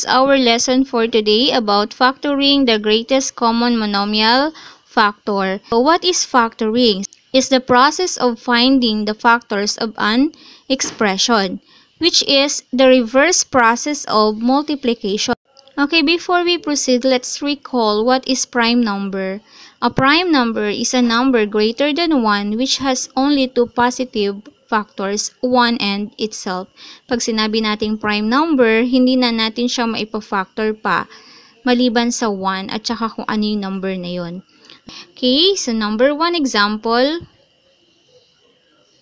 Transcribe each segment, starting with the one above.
Our lesson for today about factoring the greatest common monomial factor. So what is factoring? Is the process of finding the factors of an expression, which is the reverse process of multiplication. Okay, before we proceed, let's recall what is prime number. A prime number is a number greater than 1 which has only two positive factors, 1 and itself. Pag sinabi nating prime number, hindi na natin siya maipa-factor pa maliban sa 1 at saka kung ano yung number na yun. Okay, so number 1 example,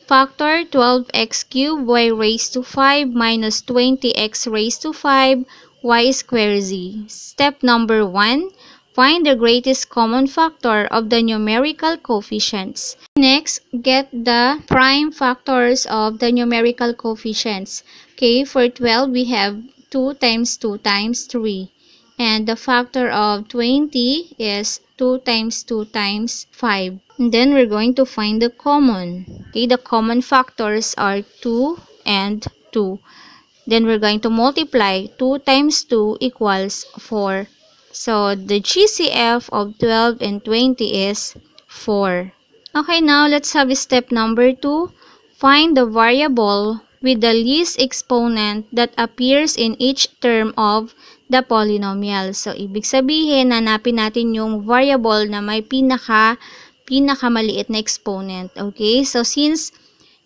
factor 12x cubed y raised to 5 minus 20x raised to 5 y squared z. Step number 1, find the greatest common factor of the numerical coefficients. Next, get the prime factors of the numerical coefficients. Okay, for 12 we have 2 times 2 times 3. And the factor of 20 is 2 times 2 times 5. And then we're going to find the common. Okay, the common factors are 2 and 2. Then we're going to multiply 2 times 2 equals 4. So the GCF of 12 and 20 is 4. Okay, now let's have step number 2. Find the variable with the least exponent that appears in each term of the polynomial. So, ibig sabihin, hanapin natin yung variable na may pinakamaliit na exponent. Okay? So, since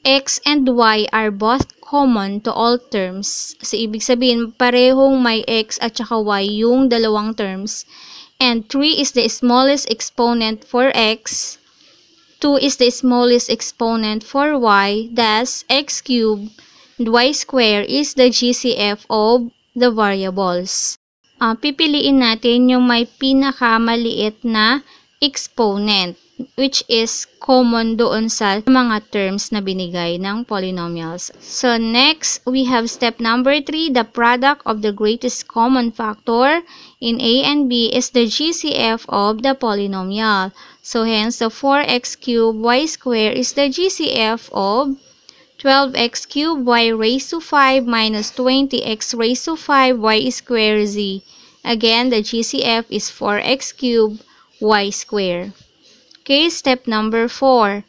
x and y are both common to all terms, so ibig sabihin, parehong may x at saka y yung dalawang terms, and 3 is the smallest exponent for x, 2 is the smallest exponent for y, thus x cubed and y squared is the GCF of the variables. Pipiliin natin yung may pinakamaliit na exponent, which is common doon sa mga terms na binigay ng polynomials. So next, we have step number 3, the product of the greatest common factor in A and B is the GCF of the polynomial. So hence, the 4x cubed y squared is the GCF of 12x cubed y raised to 5 minus 20x raised to 5 y squared z. Again, the GCF is 4x cubed y squared. Okay, step number 4.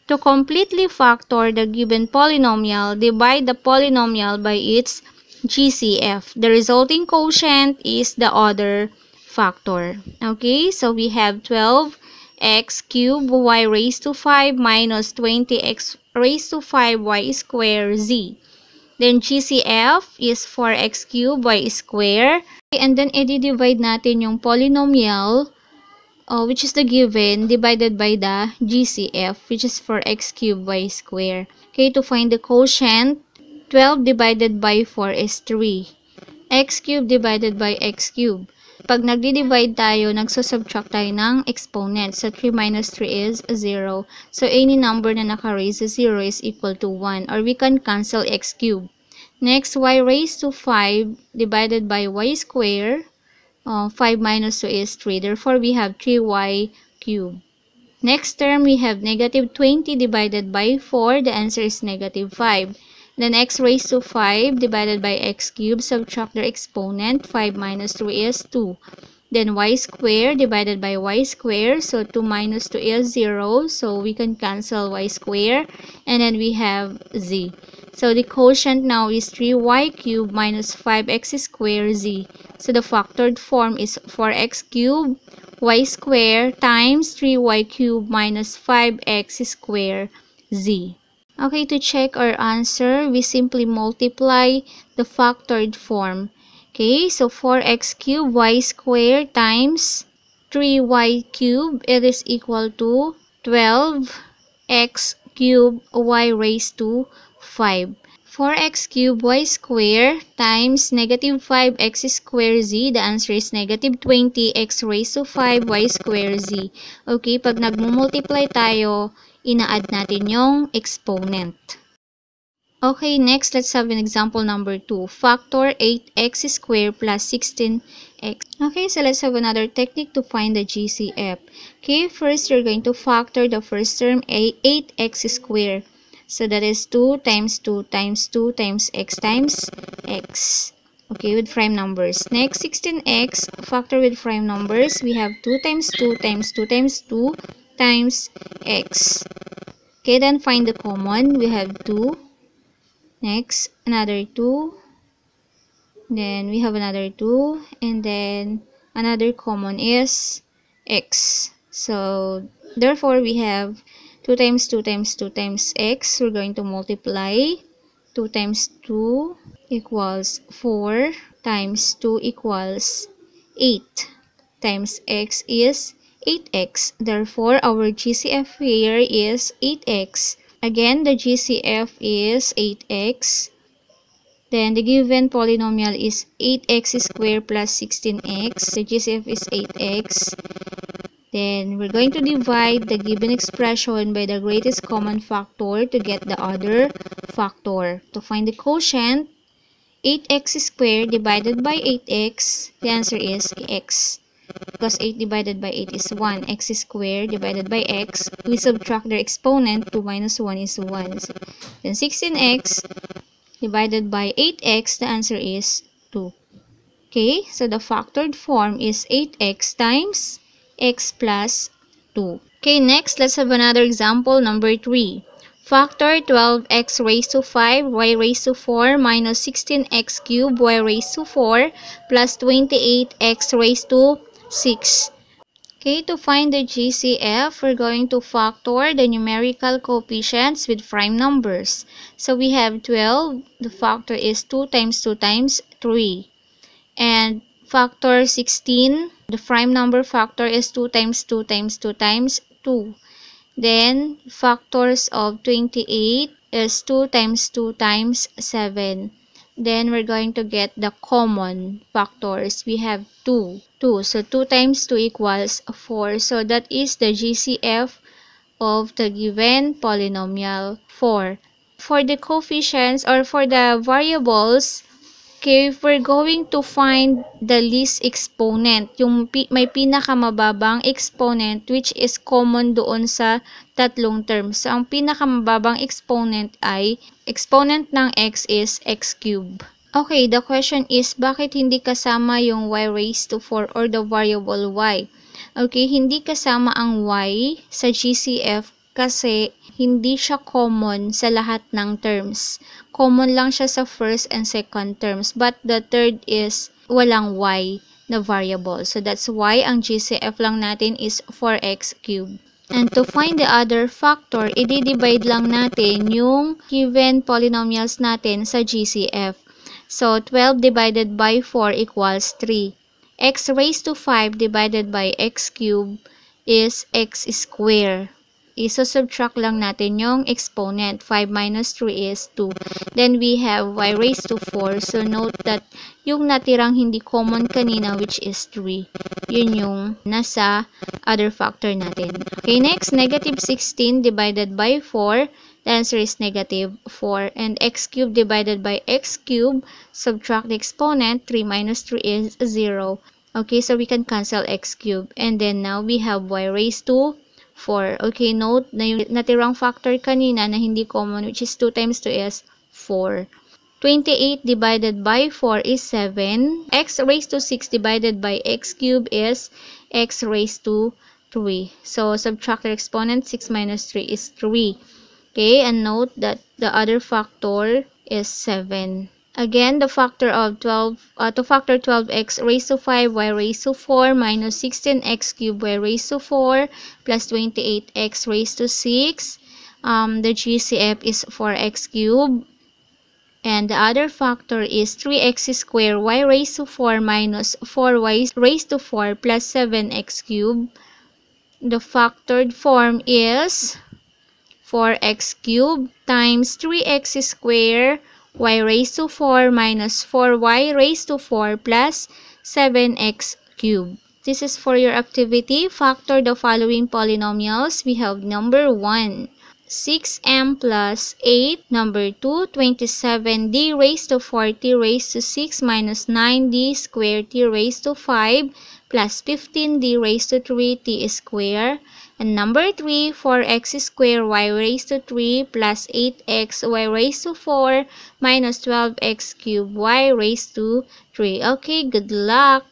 To completely factor the given polynomial, divide the polynomial by its GCF. The resulting quotient is the other factor. Okay, so we have 12x cubed y raised to 5 minus 20x raised to 5 y squared z. Then GCF is 4x cubed y squared. And then i-divide natin yung polynomial, which is the given, divided by the GCF, which is 4x cubed y squared. Okay, to find the quotient, 12 divided by 4 is 3. X cubed divided by x cubed. Pag nagdi-divide tayo, nagsusubtract tayo ng exponent. So, 3 minus 3 is 0. So, any number na naka-raise to 0 is equal to 1. Or we can cancel x cubed. Next, y raised to 5 divided by y squared. 5 minus 2 is 3. Therefore, we have 3y cubed. Next term, we have negative 20 divided by 4. The answer is negative 5. Then x raised to 5 divided by x cubed, subtract their exponent. 5 minus 3 is 2. Then y squared divided by y squared. So 2 minus 2 is 0. So we can cancel y squared. And then we have z. So the quotient now is 3y cubed minus 5x squared z. So the factored form is 4x cubed y squared times 3y cubed minus 5x squared z. Okay, to check our answer, we simply multiply the factored form. Okay, so 4x cubed y squared times 3y cubed, it is equal to 12x cubed y raised to 5. 4x cubed y squared times negative 5x squared z, the answer is negative 20x raised to 5 y squared z. Okay, pag nagmumultiply tayo, ina-add natin yung exponent. Okay, next, let's have an example number 2. Factor 8x squared plus 16x. Okay, so let's have another technique to find the GCF. Okay, first, you're going to factor the first term, 8x squared. So that is 2 times 2 times 2 times x times x. Okay, with prime numbers. Next, 16x, factor with prime numbers. We have 2 times 2 times 2 times 2 times x. Okay, then find the common. We have 2. Next, another 2. Then we have another 2. And then another common is x. So, therefore, we have 2 times 2 times 2 times x. We're going to multiply. 2 times 2 equals 4 times 2 equals 8 times x is 8x. Therefore, our GCF here is 8x. Again, the GCF is 8x. Then, the given polynomial is 8x squared plus 16x. The GCF is 8x. Then, we're going to divide the given expression by the greatest common factor to get the other factor. To find the quotient, 8x squared divided by 8x, the answer is x. Because 8 divided by 8 is 1. X squared divided by x, we subtract their exponent. 2 minus 1 is 1. Then 16x divided by 8x, the answer is 2. Okay, so the factored form is 8x times x plus 2. Okay, next, let's have another example, number 3. Factor 12x raised to 5 y raised to 4 minus 16x cubed y raised to 4 plus 28x raised to 6. Okay, to find the GCF, we're going to factor the numerical coefficients with prime numbers. So we have 12, the factor is 2 times 2 times 3. And factor 16, the prime number factor is 2 times 2 times 2 times 2. Then, factors of 28 is 2 times 2 times 7. Then, we're going to get the common factors. We have 2. So, 2 times 2 equals 4. So, that is the GCF of the given polynomial 4. For the coefficients or for the variables, okay, if we're going to find the least exponent, yung may pinakamababang exponent which is common doon sa tatlong terms. So, ang pinakamababang exponent ay exponent ng x is x cubed. Okay, the question is, bakit hindi kasama yung y raised to 4 or the variable y? Okay, hindi kasama ang y sa GCF kasi hindi siya common sa lahat ng terms. Common lang siya sa first and second terms. But the third is walang y na variable. So, that's why ang GCF lang natin is 4x cubed. And to find the other factor, i-divide lang natin yung given polynomials natin sa GCF. So, 12 divided by 4 equals 3. X raised to 5 divided by x cubed is x squared. Iso-subtract lang natin yung exponent. 5 minus 3 is 2. Then, we have y raised to 4. So, note that yung natirang hindi common kanina, which is 3. Yun yung nasa other factor natin. Okay, next, negative 16 divided by 4. The answer is negative 4. And x cubed divided by x cubed, subtract the exponent. 3 minus 3 is 0. Okay, so we can cancel x cubed. And then, now we have y raised to 4. Okay, note na yung natirang factor kanina na hindi common, which is 2 times 2 is 4. 28 divided by 4 is 7. X raised to 6 divided by x cubed is x raised to 3. So, subtract the exponent. 6 minus 3 is 3. Okay, and note that the other factor is 7. Again, the factor of 12, to factor 12x raised to 5 y raised to 4 minus 16x cubed y raised to 4 plus 28x raised to 6. The GCF is 4x cubed. And the other factor is 3x squared y raised to 4 minus 4y raised to 4 plus 7x cubed. The factored form is 4x cubed times 3x squared y raised to 4 minus 4y raised to 4 plus 7x cubed. This is for your activity. Factor the following polynomials. We have number 1, 6m plus 8. Number 2, 27d raised to 4t raised to 6 minus 9d squared t raised to 5 plus 15d raised to 3t squared. And number 3, 4x squared y raised to 3 plus 8x y raised to 4 minus 12x cubed y raised to 3. Okay, good luck!